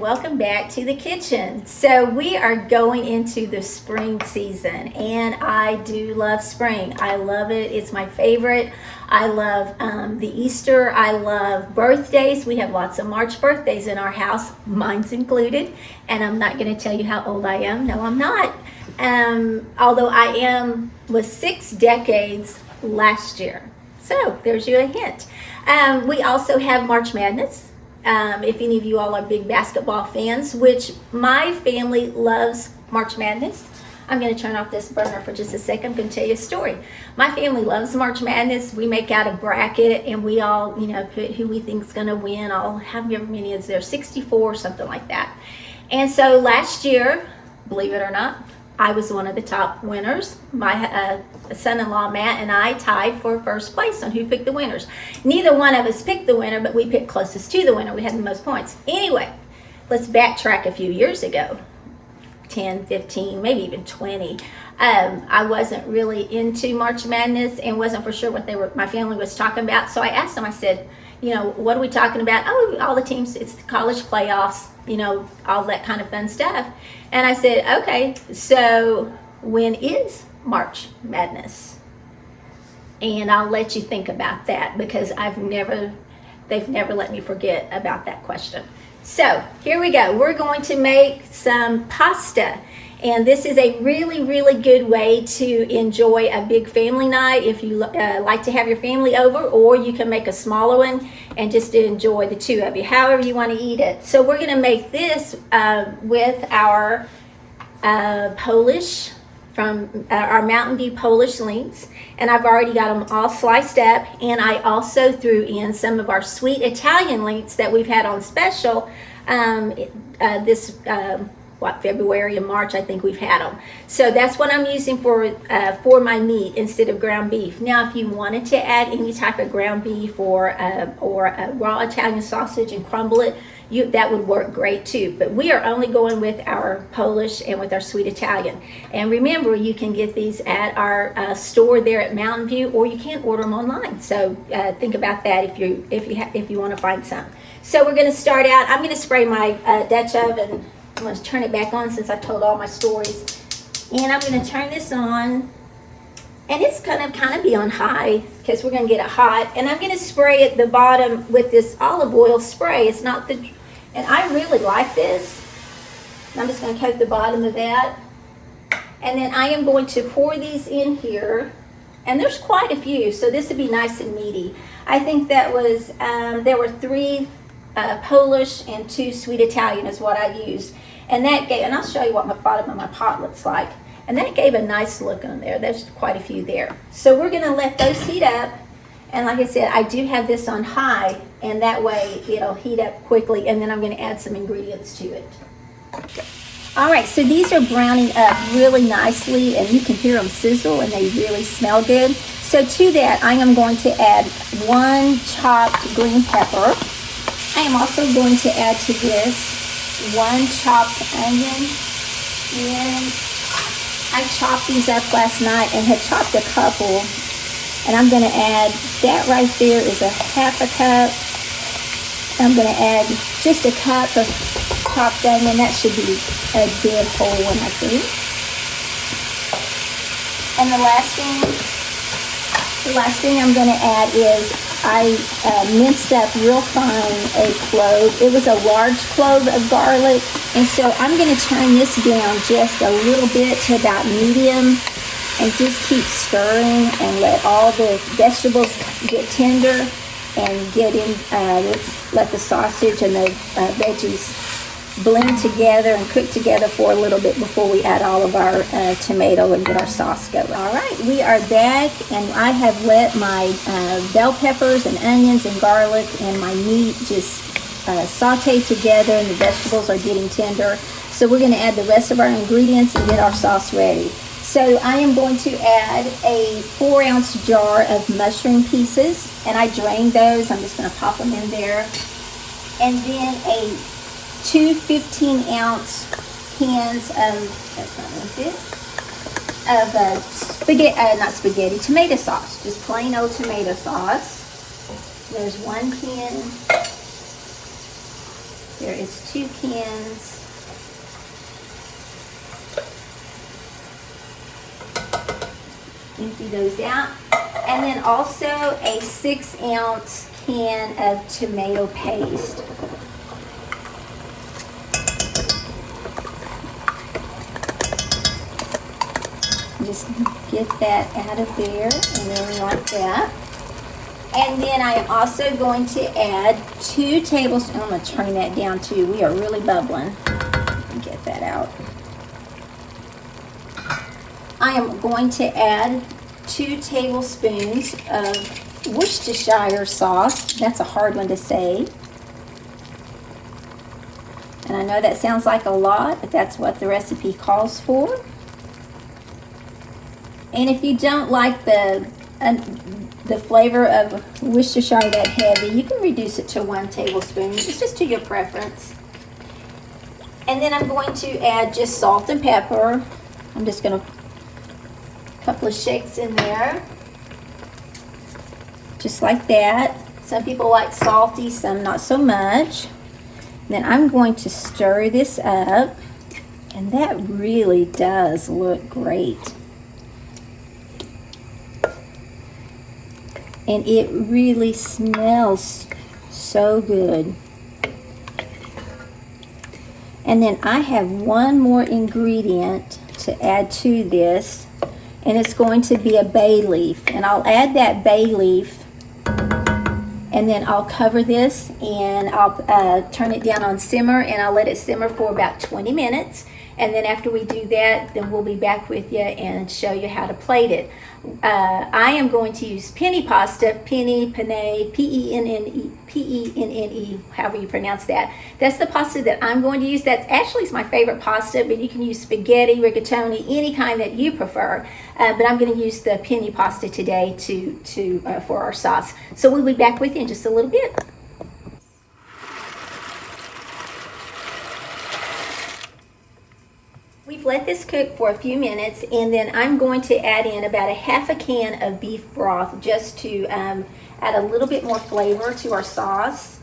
welcome back to the kitchen. So we are going into the spring season, and I do love spring. I love it. It's my favorite. I love the Easter. I love birthdays. We have lots of March birthdays in our house, mine's included, and I'm not going to tell you how old I am. No, I'm not. Although was 6 decades last year. So there's you a hint. We also have March Madness. If any of you all are big basketball fans, which my family loves March Madness. I'm going to turn off this burner for just a second. I'm going to tell you a story. My family loves March Madness. We make out a bracket and we all, put who we think is going to win. I'll have however many is there, 64 or something like that. And so last year, believe it or not, I was one of the top winners. My son-in-law Matt and I tied for first place on who picked the winners. Neither one of us picked the winner, but we picked closest to the winner. We had the most points. Anyway, let's backtrack a few years ago, 10, 15, maybe even 20. I wasn't really into March Madness and wasn't for sure what my family was talking about. So I asked them, I said, what are we talking about? Oh, all the teams, it's the college playoffs, all that kind of fun stuff. And I said, okay, so when is March Madness? And I'll let you think about that because they've never let me forget about that question. So here we go. We're going to make some pasta. And this is a really, really good way to enjoy a big family night if you like to have your family over, or you can make a smaller one and just enjoy the two of you, however you want to eat it. So we're going to make this with our Polish, from our Mountain View Polish links. And I've already got them all sliced up. And I also threw in some of our sweet Italian links that we've had on special February and March, I think we've had them. So that's what I'm using for my meat instead of ground beef. Now, if you wanted to add any type of ground beef or a raw Italian sausage and crumble it, that would work great too. But we are only going with our Polish and with our sweet Italian. And remember, you can get these at our store there at Mountain View, or you can order them online. So think about that if you want to find some. So we're going to start out. I'm going to spray my Dutch oven. I'm going to turn it back on since I've told all my stories. And I'm going to turn this on. And it's going to kind of be on high because we're going to get it hot. And I'm going to spray at the bottom with this olive oil spray. It's not the... And I really like this. I'm just going to coat the bottom of that. And then I am going to pour these in here. And there's quite a few, so this would be nice and meaty. I think that was... there were 3 Polish and 2 sweet Italian is what I used. And that gave, and I'll show you what the bottom of my pot looks like. And that gave a nice look on there. There's quite a few there. So we're gonna let those heat up. And like I said, I do have this on high, and that way it'll heat up quickly, and then I'm gonna add some ingredients to it. All right, so these are browning up really nicely, and you can hear them sizzle, and they really smell good. So to that, I am going to add 1 chopped green pepper. I am also going to add to this 1 chopped onion, and I chopped these up last night and had chopped a couple, and I'm going to add that right there is a half a cup. I'm going to add just a cup of chopped onion. That should be a good whole one, I think. And the last thing I'm going to add is I minced up real fine a clove. It was a large clove of garlic. And so I'm going to turn this down just a little bit to about medium and just keep stirring and let all the vegetables get tender and get in, let the sausage and the veggies blend together and cook together for a little bit before we add all of our tomato and get our sauce going. All right, we are back, and I have let my bell peppers and onions and garlic and my meat just saute together, and the vegetables are getting tender. So we're going to add the rest of our ingredients and get our sauce ready. So I am going to add a 4-ounce jar of mushroom pieces, and I drained those. I'm just going to pop them in there. And then 2 15-ounce cans of tomato sauce, just plain old tomato sauce. There's 1 can. There is 2 cans. Empty those out. And then also a 6-ounce can of tomato paste. Just get that out of there, and then like that. And then I am also going to add 2 tablespoons. I'm going to turn that down too. We are really bubbling. Get that out. I am going to add 2 tablespoons of Worcestershire sauce. That's a hard one to say. And I know that sounds like a lot, but that's what the recipe calls for. And if you don't like the flavor of Worcestershire that heavy, you can reduce it to 1 tablespoon. It's just to your preference. And then I'm going to add just salt and pepper. I'm just going to couple of shakes in there, just like that. Some people like salty, some not so much. Then I'm going to stir this up, and that really does look great. And it really smells so good. And then I have one more ingredient to add to this, and it's going to be a bay leaf. And I'll add that bay leaf, and then I'll cover this, and I'll turn it down on simmer, and I'll let it simmer for about 20 minutes. And then after we do that, then we'll be back with you and show you how to plate it. I am going to use penny pasta, penne, P-E-N-N-E, however you pronounce that. That's the pasta that I'm going to use. That actually is my favorite pasta, but you can use spaghetti, rigatoni, any kind that you prefer. But I'm going to use the penny pasta today for our sauce. So we'll be back with you in just a little bit. We've let this cook for a few minutes, and then I'm going to add in about a half a can of beef broth just to add a little bit more flavor to our sauce,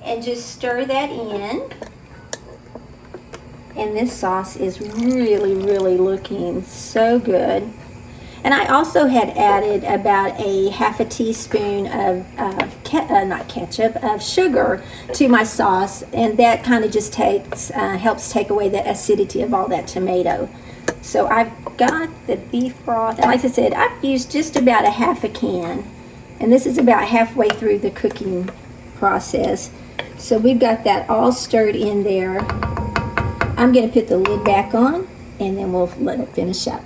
and just stir that in. And this sauce is really, really looking so good. And I also had added about a half a teaspoon of sugar to my sauce, and that kind of just helps take away the acidity of all that tomato. So I've got the beef broth, and like I said, I've used just about a half a can, and this is about halfway through the cooking process. So we've got that all stirred in there. I'm going to put the lid back on, and then we'll let it finish up.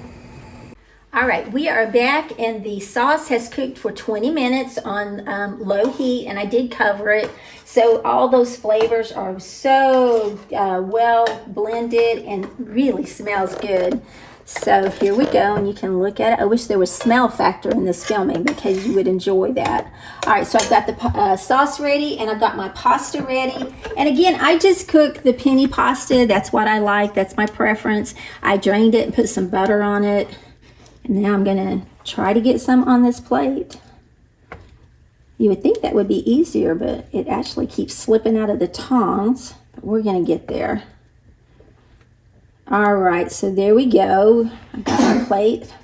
All right, we are back, and the sauce has cooked for 20 minutes on low heat, and I did cover it. So all those flavors are so well blended and really smells good. So here we go, and you can look at it. I wish there was smell factor in this filming because you would enjoy that. All right, so I've got the sauce ready, and I've got my pasta ready. And again, I just cook the penny pasta. That's what I like. That's my preference. I drained it and put some butter on it. And now I'm going to try to get some on this plate. You would think that would be easier, but it actually keeps slipping out of the tongs. But we're going to get there. All right, so there we go. I got my plate.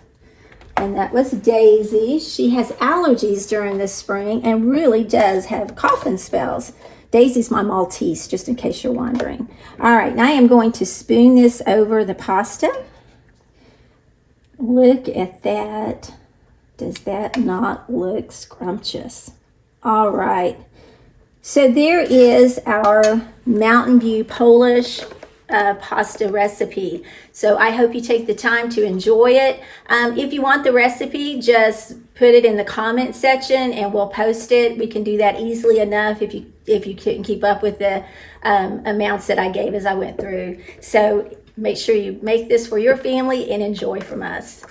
And that was Daisy. She has allergies during the spring and really does have coughing spells. Daisy's my Maltese, just in case you're wondering. All right, now I am going to spoon this over the pasta. Look at that. Does that not look scrumptious? All right. So there is our Mountain View Polish pasta recipe. So I hope you take the time to enjoy it. If you want the recipe, just put it in the comment section and we'll post it. We can do that easily enough if you couldn't keep up with the amounts that I gave as I went through. So make sure you make this for your family and enjoy from us.